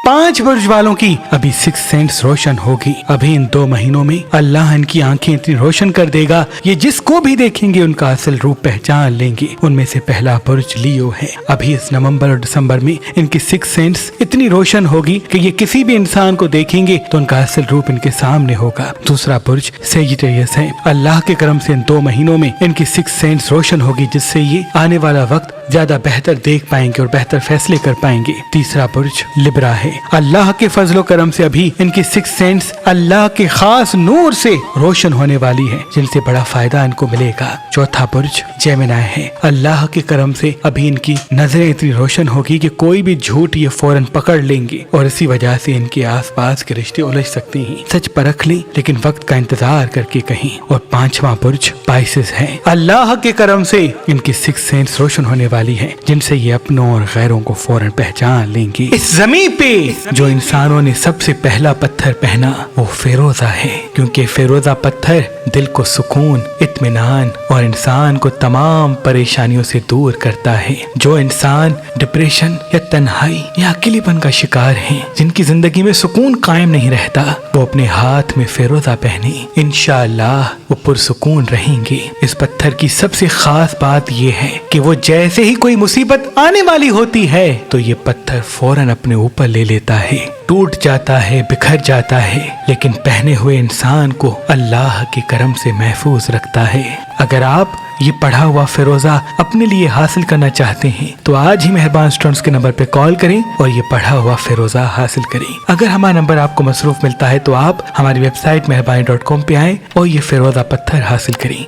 5 बुर्ज वालों की अभी 6 सेंस रोशन होगी। अभी इन 2 महीनों में अल्लाह इनकी आंखें इतनी रोशन कर देगा, ये जिसको भी देखेंगे उनका असल रूप पहचान लेंगे। उनमें से पहला बुर्ज लियो है। अभी इस नवंबर और दिसंबर में इनकी 6 सेंस इतनी रोशन होगी कि ये किसी भी इंसान को देखेंगे तो उनका असल रूप इनके सामने होगा। दूसरा बुर्ज सेजिटेरियस है। अल्लाह के करम से इन 2 महीनों में इनकी 6 सेंस रोशन होगी, जिससे ये आने वाला वक्त ज्यादा बेहतर देख पाएंगे और बेहतर फैसले कर पाएंगे। तीसरा बुर्ज लिब्रा है। अल्लाह के फजलो करम से अभी इनकी 6 सेंस अल्लाह के खास नूर से रोशन होने वाली है, जिनसे बड़ा फायदा इनको मिलेगा। चौथा बुर्ज जेमिनाई है। अल्लाह के करम से अभी इनकी नजरें इतनी रोशन होगी कि कोई भी झूठ ये फौरन पकड़ लेंगे और इसी वजह से इनके आसपास के रिश्ते उलझ सकते हैं। सच परख लें लेकिन वक्त का इंतजार करके कहीं। और 5वां बुर्ज पाइसेस है। अल्लाह के करम से इनकी 6 सेंस रोशन होने वाली है, जिनसे ये अपनों और गैरों को फौरन पहचान लेंगे। इस जमीन पे जो इंसानों ने सबसे पहला पत्थर पहना वो फिरोजा है, क्योंकि फिरोजा पत्थर दिल को सुकून, इत्मीनान और इंसान को तमाम परेशानियों से दूर करता है। जो इंसान डिप्रेशन या तन्हाई या अकेलेपन का शिकार है, जिनकी जिंदगी में सुकून कायम नहीं रहता, वो अपने हाथ में फिरोजा पहने, इंशाअल्लाह वो पुरसुकून रहेंगे। इस पत्थर की सबसे खास बात ये है कि वो जैसे ही कोई मुसीबत आने वाली होती है तो ये पत्थर फौरन अपने ऊपर ले लेता है, टूट जाता है, बिखर जाता है, लेकिन पहने हुए इंसान को अल्लाह के करम से महफूज रखता है। अगर आप ये पढ़ा हुआ फिरोजा अपने लिए हासिल करना चाहते हैं तो आज ही मेहरबान स्टूडेंट्स के नंबर पे कॉल करें और ये पढ़ा हुआ फिरोजा हासिल करें। अगर हमारा नंबर आपको मसरूफ मिलता है तो आप हमारी वेबसाइट मेहरबानी.com पे आएं और ये फिरोजा पत्थर हासिल करें।